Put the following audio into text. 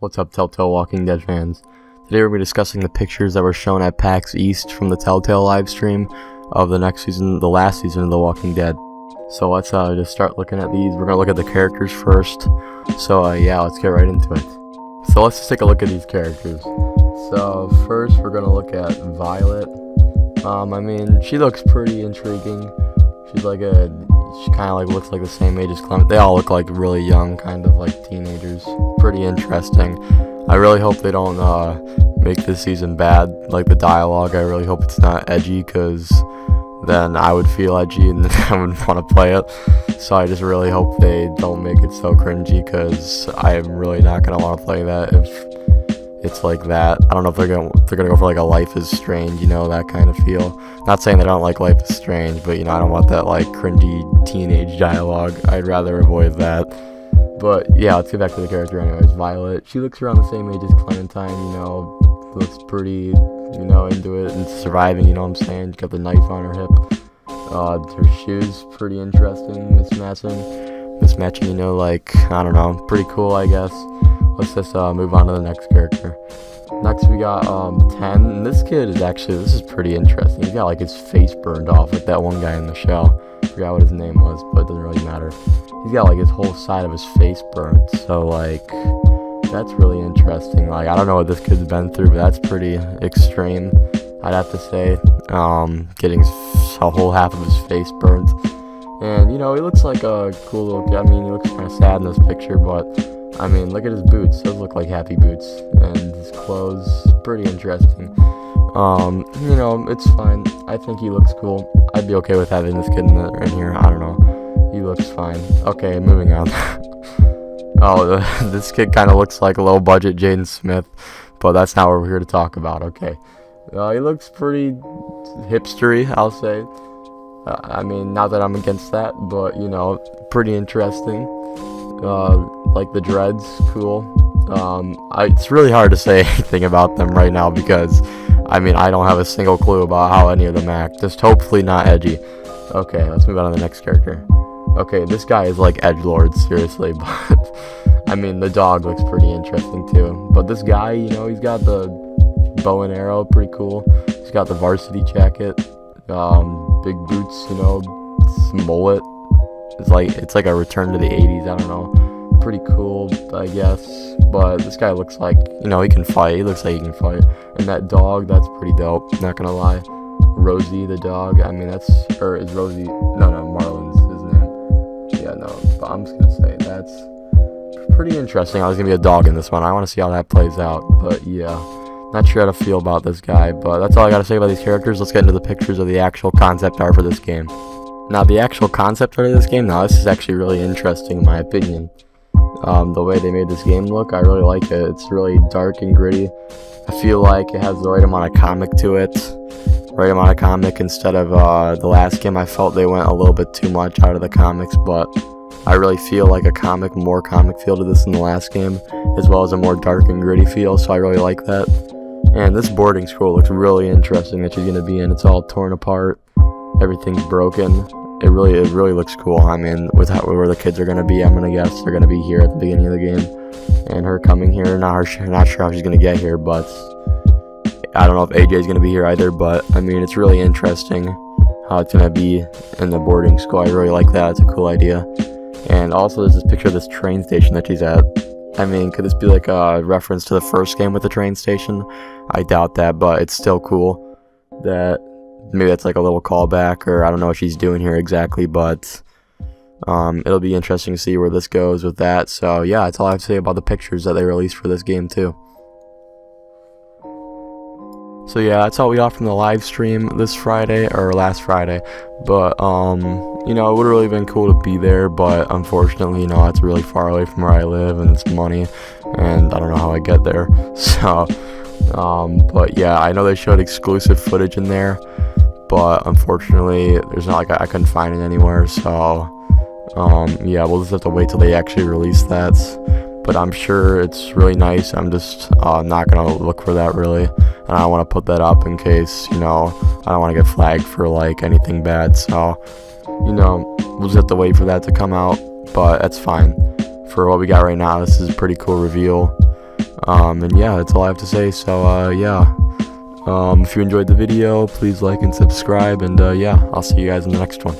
What's up, Telltale Walking Dead fans? Today we're going to be discussing the pictures that were shown at PAX East from the Telltale livestream of the last season of The Walking Dead. So let's just start looking at these. We're going to look at the characters first. So yeah, let's get right into it. So let's just take a look at these characters. So first we're going to look at Violet. I mean, she looks pretty intriguing. She kind of looks like the same age as Clement. They all look like really young, kind of like teenagers. Pretty interesting. I really hope they don't make this season bad, like the dialogue. I really hope it's not edgy, because then I would feel edgy and I wouldn't want to play it. So I just really hope they don't make it so cringy, because I'm really not going to want to play that if it's like that. I don't know if they're gonna go for like a Life is Strange, you know, that kind of feel. Not saying they don't like Life is Strange, but you know, I don't want that like cringy teenage dialogue. I'd rather avoid that. But yeah, let's get back to the character anyways. Violet, she looks around the same age as Clementine, you know, looks pretty, you know, into it and surviving, you know what I'm saying? She got the knife on her hip. Her shoes, pretty interesting, mismatching, you know, like, I don't know, pretty cool, I guess. Let's just move on to the next character. Next we got 10, and this is pretty interesting. He's got like his face burned off, like that one guy in the show. I forgot what his name was, but it doesn't really matter. He's got like his whole side of his face burnt, so like, that's really interesting. Like, I don't know what this kid's been through, but that's pretty extreme, I'd have to say. Getting a whole half of his face burnt. And, you know, he looks like a cool little kid. I mean, he looks kind of sad in this picture, but I mean, look at his boots. Those look like happy boots. And his clothes, pretty interesting. You know, it's fine. I think he looks cool. I'd be okay with having this kid in here. I don't know. He looks fine. Okay, moving on. This kid kind of looks like a low-budget Jaden Smith, but that's not what we're here to talk about. Okay. He looks pretty hipstery, I'll say. I mean, not that I'm against that, but, you know, pretty interesting. Like the dreads, cool. It's really hard to say anything about them right now, because, I mean, I don't have a single clue about how any of them act. Just hopefully not edgy. Okay, let's move on to the next character. Okay, this guy is like edgelord, seriously, but, I mean, the dog looks pretty interesting too. But this guy, you know, he's got the bow and arrow, pretty cool. He's got the varsity jacket, big boots, you know, mullet. It's like a return to the 80s, I don't know. Pretty cool, I guess. But this guy looks like, you know, he can fight. He looks like he can fight. And that dog, that's pretty dope, not gonna lie. Rosie, the dog, I mean, is Rosie, no, Marlin's his name. Yeah, no, but I'm just gonna say, that's pretty interesting. There's gonna be a dog in this one. I want to see how that plays out, but yeah. Not sure how to feel about this guy, but that's all I gotta say about these characters. Let's get into the pictures of the actual concept art for this game. Now, the actual concept art of this game, this is actually really interesting in my opinion. The way they made this game look, I really like it. It's really dark and gritty. I feel like it has the right amount of comic to it. Right amount of comic instead of the last game. I felt they went a little bit too much out of the comics, but I really feel like more comic feel to this than the last game, as well as a more dark and gritty feel, so I really like that. And this boarding school looks really interesting that she's going to be in. It's all torn apart. Everything's broken. It really looks cool. I mean, where the kids are going to be, I'm going to guess they're going to be here at the beginning of the game. And her coming here, not sure how she's going to get here, but I don't know if AJ's going to be here either, but I mean, it's really interesting how it's going to be in the boarding school. I really like that. It's a cool idea. And also there's this picture of this train station that she's at. I mean, could this be like a reference to the first game with the train station? I doubt that, but it's still cool that maybe that's like a little callback, or I don't know what she's doing here exactly, but it'll be interesting to see where this goes with that. So yeah, that's all I have to say about the pictures that they released for this game too. So yeah, that's all we got from the live stream this Friday, or last Friday. But you know, it would have really been cool to be there, but unfortunately, you know, it's really far away from where I live, and it's money, and I don't know how I get there. So but yeah, I know they showed exclusive footage in there, but unfortunately there's not, like, I couldn't find it anywhere. So yeah, we'll just have to wait till they actually release that. But I'm sure it's really nice. I'm just not gonna look for that really, and I want to put that up in case, you know, I don't want to get flagged for like anything bad. So, you know, we'll just have to wait for that to come out, but that's fine. For what we got right now, this is a pretty cool reveal. And yeah, that's all I have to say. So yeah, if you enjoyed the video, please like and subscribe, and yeah, I'll see you guys in the next one.